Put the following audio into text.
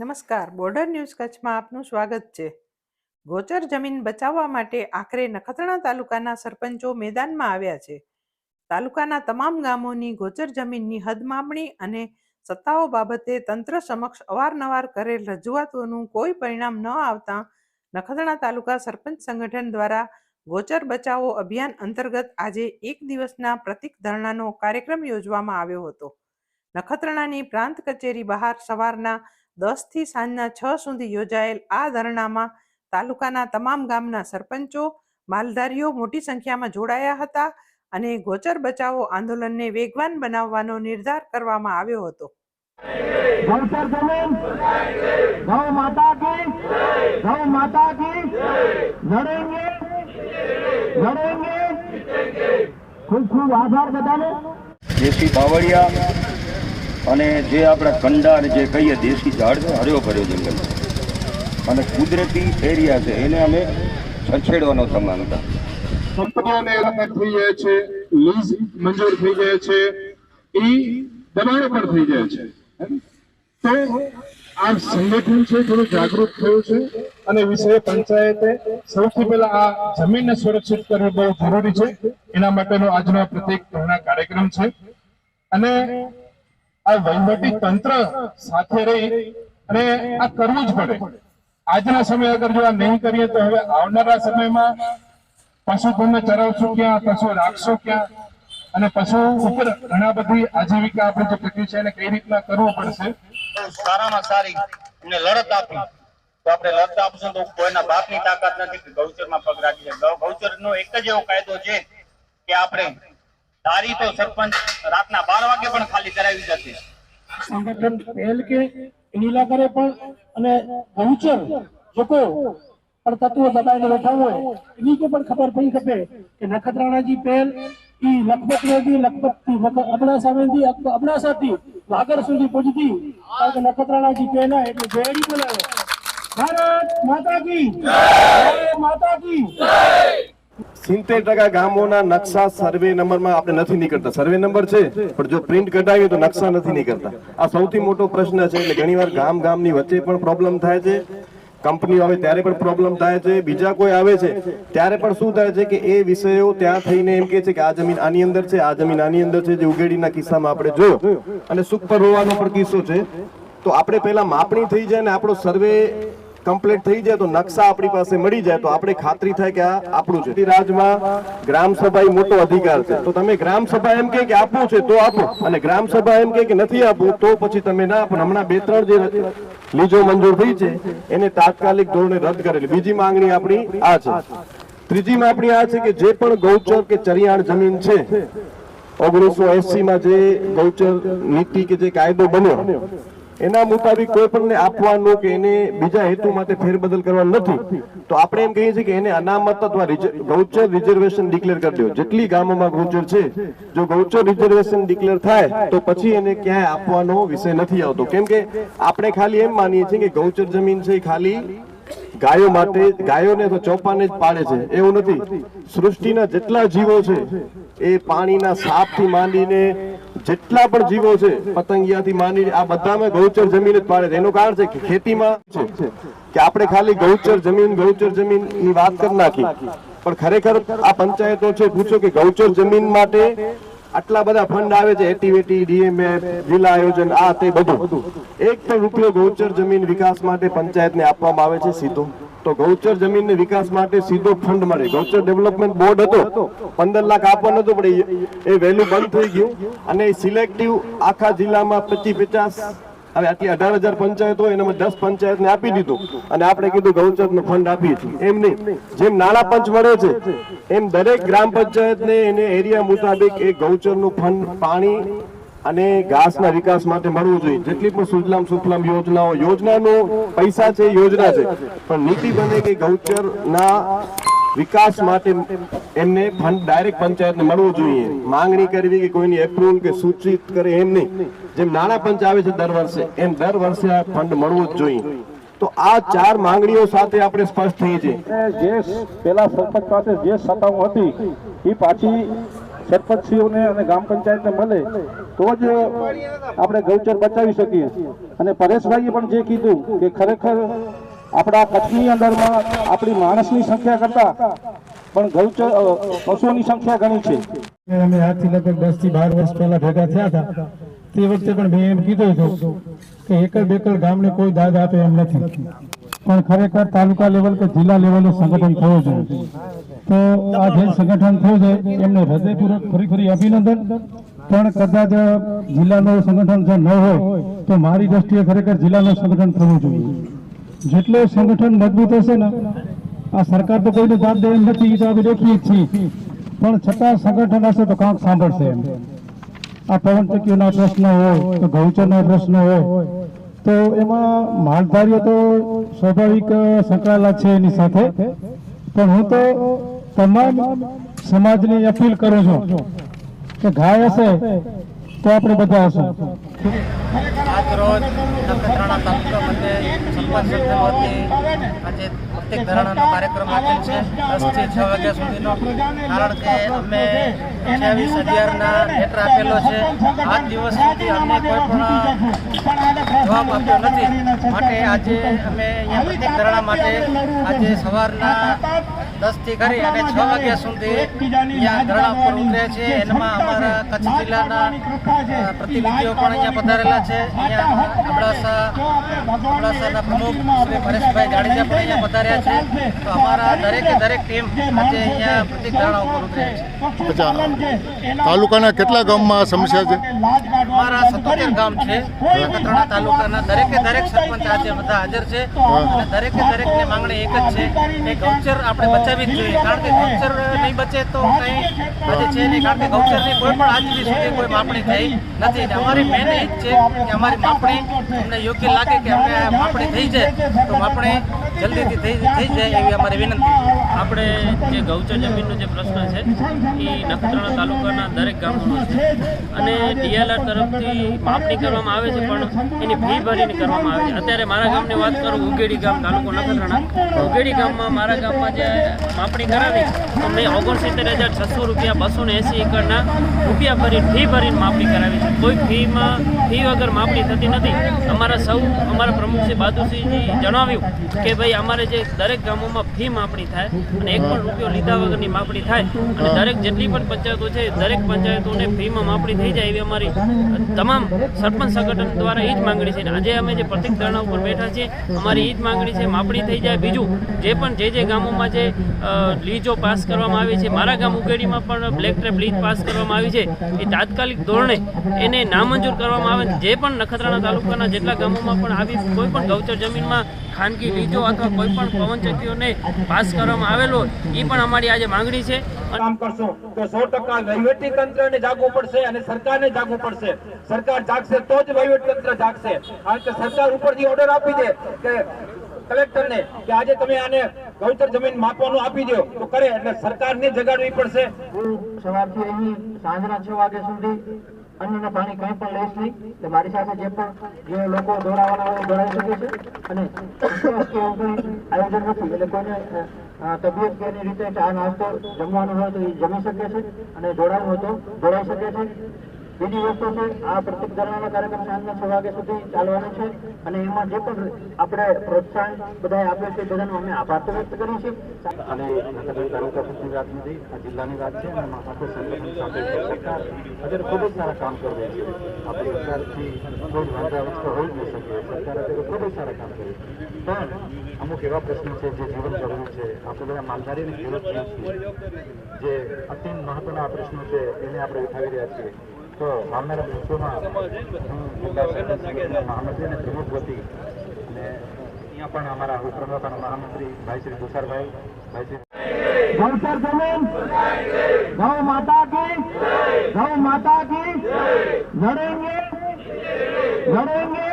નમસ્કાર, border news કચ્છમાં આપનું સ્વાગત છે. ગોચર જમીન બચાવવા માટે આખરે નખત્રાણા તાલુકાના સરપંચો મેદાનમાં આવ્યા છે. તાલુકાના તમામ ગામોની ગોચર જમીનની હદ માપણી અને સત્તાઓ બાબતે તંત્ર સમક્ષ અવારનવાર કરેલ રજૂઆતોનું કોઈ પરિણામ ન આવતા નખત્રાણા તાલુકા સરપંચ સંગઠન દ્વારા ગોચર બચાવો અભિયાન અંતર્ગત આજે એક દિવસના પ્રતિક ધરણાનો કાર્યક્રમ યોજવામાં આવ્યો હતો. નખત્રાણાની પ્રાંત કચેરી બહાર સવારના 10 થી સાંજના 6 સુધી યોજાયેલ આ ધરણામાં તાલુકાના તમામ ગામના સરપંચો, માલધારીઓ મોટી સંખ્યામાં જોડાયા હતા અને ગોચર બચાવો આંદોલનને વેગવાન બનાવવાનો નિર્ધાર કરવામાં આવ્યો હતો. गौचर जमीन गौ माता की लड़ेंगे खूब खूब आभार बधाने. देशी बावड़िया અને જે આપણા કંડાર જે કહીએ દેશી ઝાડ છે, હર્યો ભર્યો જંગલ અને કુદરતી એરિયા છે, એને અમે છછેડવાનો તમામ હતા. કંપનીઓને રકમ થઈ જાય છે, લીઝ મંજૂર થઈ જાય છે, એ દબાણો પણ થઈ જાય છે. તો આ સંગઠન છે થોડું જાગૃત થયું છે અને વિષય પંચાયતે સૌથી પહેલા આ જમીનને સુરક્ષિત કરવી બહુ જરૂરી છે. એના માટેનો આજનો પ્રત્યેક ધરણા કાર્યક્રમ છે અને આ વહીવટી તંત્ર સાથે રહી અને આ કરવું જ પડે. આજના સમય અગર જો આ નહીં કરીએ તો હવે આવનારા સમયમાં પશુધનને ચરાવશું ક્યાં, પશુ રાખશો ક્યાં અને પશુ ઉપર ઘણા બધી આજીવિકા આપણે જે કરી છે એને કઈ રીતના કરવું પડશે. સારામાં સારી એમને લડત આપી તો આપણે લડત આપશું તો કોઈના બાપની તાકાત નથી કે ગૌચરમાં પગ રાખી શકે. ગૌચરનો એક જ એવો કાયદો છે કે આપણે તારી તો સરપંચ રાતના 12 વાગે પણ ખાલી કરાવી જશે. સંગઠન પહેલ કે નીલા કરે પણ અને ગૌચર લોકો પણ તત્વો દબાઈને બેઠા હોય એની કે પણ ખબર પડી ખપે કે નખત્રાણાજી પહેલ ઈ લખપતથી અબડાસાથી વાગર સુધી પહોંચતી કારણ કે નખત્રાણાજી પહેલ એટલે જોડી બોલાવે. ભારત માતા કી જય, માતા કી જય. 70% ગામોના નકશા સર્વે નંબરમાં આપણે નથી નીકળતા. સર્વે નંબર છે પણ જો પ્રિન્ટ કઢાવીએ તો નકશા નથી નીકળતા. આ સૌથી મોટો પ્રશ્ન છે. એટલે ઘણીવાર ગામની વચ્ચે પણ પ્રોબ્લેમ થાય છે, કંપનીઓ આવે ત્યારે પણ પ્રોબ્લેમ થાય છે, બીજા કોઈ આવે છે ત્યારે પણ શું થાય છે કે એ વિષયો ત્યાં થઈને એમ કે છે કે આ જમીન આની અંદર છે, આ જમીન આની અંદર છે, જે ઉગેડીના કિસ્સામાં આપણે જોયો અને સુખ પર હોવાનો પણ કિસ્સો છે. તો આપણે પહેલા માપણી થઈ જાય ને આપણો સર્વે કમ્પ્લીટ થઈ જાય તો નકશા આપણી પાસે મળી જાય તો આપણે ખાતરી થાય કે આ આપણું છે. રાજમાં ગ્રામ સભા એ મોટો અધિકાર છે. તો તમે ગ્રામ સભા એમ કે આપવું છે તો આપો અને ગ્રામ સભા એમ કે નથી આપવું તો પછી તમે ના આપો. હમણાં 2-3 જે લીજો મંજૂર થઈ છે એને તાત્કાલિક ધોરણે રદ કરેલી. બીજી માંગણી આપણી આ છે. ત્રીજી માંગણી આ છે કે જે પણ ગૌચર કે ચરિયાણ જમીન છે 1980 માં જે ગૌચર નીતિ કે જે કાયદો બન્યો એના મુતાબિક કોઈ પણ આપવાનું કે એને બીજા હેતુ માટે ફેરબદલ કરવાનું નથી. તો આપણે એમ કહીએ છીએ કે એને અનામત અથવા ગૌચર રિઝર્વેશન ડિક્લેર કરી દો. જેટલી ગામોમાં ગૌચર છે જો ગૌચર રિઝર્વેશન ડિક્લેર થાય તો પછી એને ક્યાંય આપવાનો વિષય નથી આવતો. કેમ કે આપણે ખાલી એમ માનીએ છીએ કે ગૌચર જમીન છે ખાલી ગાયો માટે, ગાયોને તો ચોપાને જ પાડે છે, એવું નથી. સૃષ્ટિના જેટલા જીવો છે એ પાણીના સાપથી માંડીને જેટલા પણ જીવો છે, પતંગિયાથી માંડીને આ બધામાં ગૌચર જમીન જ પાડે છે. એનું કારણ છે કે ખેતીમાં છે કે આપણે ખાલી ગૌચર જમીનની વાત કરી નાખી પણ ખરેખર આ પંચાયતો છે પૂછો કે ગૌચર જમીન માટે આટલા બધા ફંડ આવે છે, એટીવેટી, ડીએમએફ, જિલ્લા આયોજન, આ તે બધું. 1 પણ રૂપિયો ગૌચર જમીન વિકાસ માટે પંચાયતને આપવામાં આવે છે સીધો. તો ગૌચર જમીનને વિકાસ માટે સીધો ફંડ મળે. ગૌચર ડેવલપમેન્ટ બોર્ડ હતો 15 લાખ આપવાનો હતો પણ એ વહેલું બંધ થઈ ગયું અને સિલેક્ટિવ આખા જિલ્લામાં 25-50 હવે આટલી 18,000 પંચાયત હોય એનામાં 10 પંચાયતને આપી દીધું અને આપણે કીધું ગૌચરનો ફંડ આપીએ છીએ. એમ નહીં, જેમ નાણાં પંચ મળે છે એમ દરેક ગ્રામ પંચાયતને એને એરિયા મુતાબિક એ ગૌચરનું ફંડ પાણી અને ઘાસના વિકાસ માટે મળવું જોઈએ. જેટલી પણ સુજલામ સુફલામ યોજનાનો પૈસા છે યોજના છે પણ નીતિ બને કે ગૌચરના વિકાસ માટે એમને ફંડ ડાયરેક્ટ પંચાયતને મળવું જોઈએ. માંગણી કરવી કે કોઈની એપ્રુવલ કે સૂચિત કરે એમ નહીં. જેમ નાણાં પંચ આવે છે દર વર્ષે એમ દર વર્ષે આ ફંડ મળવું જ જોઈએ. તો આ 4 માંગણીઓ સાથે આપણે સ્પષ્ટ થઈ છે. જે પેલા સરપંચ પાસે જે સત્તાઓ હતી એ પાછી સરપંચીઓને અને ગ્રામ પંચાયતને મળે તો જ આપણે ગૌચર બચાવી શકીએ. અને પરેશભાઈએ પણ જે કીધું કે ખરેખર આપણા કચ્છની અંદરમાં આપણી માણસની સંખ્યા કરતા પણ ગૌચર પશુઓની સંખ્યા ઘણી છે. અમે આજથી લગભગ 10 થી 12 વર્ષ પહેલા ભેગા થયા હતા. તે વખતે પણ મેં એમ કીધું હતું કે એકલ બેકલ ગામને કોઈ દાદ આપે એમ નથી, પણ ખરેખર તાલુકા લેવલ કે જિલ્લા લેવલે સંગઠન થવું જોઈએ. તો આ જે સંગઠન થયું છે એમને હૃદયપૂર્વક ફરી અભિનંદન. પણ કદાચ જિલ્લાનું સંગઠન જો ન હોય તો મારી દ્રષ્ટિએ ખરેખર જિલ્લાનું સંગઠન થવું જોઈએ. જેટલું સંગઠન મજબૂત હશે ને, આ સરકાર તો કોઈને દાદ દે એમ નથી, તો આપણે દેખીએ જ છીએ, પણ છતાં સંગઠન હશે તો કાંક સાંભળશે એમ. આ પવનચક્કીઓના પ્રશ્ન હોય તો ગૌચરના પ્રશ્ન હોય તો એમાં માલધારીઓ તો સ્વાભાવિક સંકળાયેલા છે એની સાથે. પણ હું તો તમામ સમાજની અપીલ કરું છું કે ગાય હશે તો આપણે બધા હશું. આજ રોજ નખત્રાણા તાલુકા મધ્યે સરપંચ વતી આજે પ્રત્યેક ધરણાનો કાર્યક્રમ આપેલ છે 10 થી 6 વાગ્યા સુધીનો. કારણ કે અમે 26,000ના લેટર આપેલો છે. આજ દિવસ સુધી અમને કોઈ પણ જવાબ આપ્યો નથી. માટે આજે અમે અહીંયા પ્રત્યેક ધરણા માટે આજે સવારના 10 થી કરી અને 6 વાગ્યા સુધી અહીંયા ધરણા ઉપર ઉતર્યા છે. એમાં અમારા કચ્છ જિલ્લાના પ્રતિનિધિઓ પણ અહીંયા પધારેલા છે. અહીંયા અબડાસાના પ્રમુખ શ્રી પરેશભાઈ જાડેજા પણ અહીંયા પધાર્યા છે. તો અમારા દરેક ટીમ આજે અહીંયા પ્રતિક ધરણા ઉપર ઉતર્યા છે. તાલુકાના કેટલા ગામમાં આ સમસ્યા છે? અમારા 77 ગામ છે. નખત્રાણા તાલુકાના દરેક સરપંચ આજે બધા હાજર છે અને દરેકની માંગણી એક જ છે કે ગૌચર આપણે બચાવવી જ જોઈએ. કારણ કે ગૌચર નહીં બચે તો કંઈ આજે છે નહીં. કારણ કે ગૌચરની કોઈ પણ આજ સુધી કોઈ માપણી થઈ નથી. અમારી મેન એ જ છે કે અમારી માપણી અમને યોગ્ય લાગે કે અમને માપણી થઈ જાય તો માપણી જલ્દીથી થઈ જાય એવી અમારી વિનંતી. આપણે જે ગૌચર જમીનનો જે પ્રશ્ન છે એ નખત્રાણા તાલુકાના દરેક ગામોનો છે અને ડીએલઆર તરફથી માપણી કરવામાં આવે છે, પણ એની ફી ભરીને કરવામાં આવે છે. અત્યારે મારા ગામની વાત કરું, ઉગેડી ગામ, તાલુકો નખત્રાણા. ઉગેડી ગામમાં મારા ગામમાં જે માપણી કરાવી તો મેં 69,600 રૂપિયા 280 એકરના રૂપિયા ફી ભરીને માપણી કરાવી છે. કોઈ ફી વગર માપણી થતી નથી. અમારા પ્રમુખ શ્રી બહાદુરસિંહજી જણાવ્યું કે ભાઈ અમારે જે દરેક ગામોમાં ફી માપણી થાય અને એક પણ રૂપિયો લીધા વગરની માપણી થાય અને દરેક જેટલી પણ પંચાયતો છે દરેક પંચાયતોને ફીમાં માપણી થઈ જાય એવી અમારી તમામ સરપંચ સંગઠન દ્વારા એ જ માંગણી છે. આજે અમે જે પ્રતિક ધરણા ઉપર બેઠા છીએ અમારી એ જ માંગણી છે, માપણી થઈ જાય. બીજું જે ગામોમાં જે લીજો પાસ કરવામાં આવી છે, મારા ગામ ઉગેડીમાં પણ બ્લેક ટ્રેપ લીજ પાસ કરવામાં આવી છે, એ તાત્કાલિક ધોરણે એને નામંજૂર કરવામાં આવે. જે પણ નખત્રાણા તાલુકાના જેટલા ગામોમાં પણ આવી કોઈ પણ ગૌચર જમીનમાં ખાનગી લીજો અથવા કોઈ પણ પવનચક્કીઓને પાસ કરવામાં આવેલો એ પણ અમારી આજે માંગણી છે. કામ કરશો તો 100% વહીવટી તંત્રને જાગવું પડશે અને સરકારને જાગવું પડશે. સરકાર જાગશે તો જ વહીવટી તંત્ર જાગશે. કારણ કે સરકાર ઉપરથી ઓર્ડર આપી દે કે કલેક્ટરને કે આજે તમે આને ગૌચર જમીન માપવાનું આપી દો તો કરે, એટલે સરકારને જગાડવી પડશે. સવારથી અહીં સાંજના 6 વાગ્યા સુધી અન્નના પાણી કંઈ પણ લઈશ નહીં. તો મારી સાથે જે લોકો દોડાવવાના હોય દોડાવી શકે છે અને આયોજન નથી એટલે કોઈને તબિયત કે એની રીતે ચા નાસ્તો જમવાનું હોય તો એ જમી શકે છે અને દોડાવવું હોય તો દોડાઈ શકે છે. બીજી વસ્તુ છે, આ પ્રતિક ધરણાનો કાર્યક્રમ સાંજના 6 વાગ્યા સુધી ચાલવાનો છે અને એમાં જે પણ આપણે પ્રોત્સાહન બધાએ આપ્યું છે બધાનો અમે આભાર વ્યક્ત કરીએ છીએ. અને તાલુકા પૂરતી વાત નથી, આ જિલ્લાની વાત છે અને આખું સંગઠન સાથે સરકાર અત્યારે ખૂબ જ સારા કામ કરી રહી છે. આપણી સરકારથી કોઈ વાંધા તો હોઈ જ નહીં શકે. સરકાર અત્યારે ખૂબ જ સારા કામ કરે છે, પણ અમુક એવા પ્રશ્નો છે જે જીવન જરૂરી છે. આપણે બધા માલધારીને ખેડૂત છીએ, જે અત્યંત મહત્વના પ્રશ્નો છે એને આપણે ઉઠાવી રહ્યા છીએ. તો આવનારા દિવસોમાં હું જિલ્લા સંગઠનના મહામંત્રી અને પ્રમુખ વતી અને અહીંયા પણ અમારા ઉપપ્રમુખના મહામંત્રી ભાઈ શ્રી તુષારભાઈ ગૌચર જમીન ગૌ માતા કી લડેંગે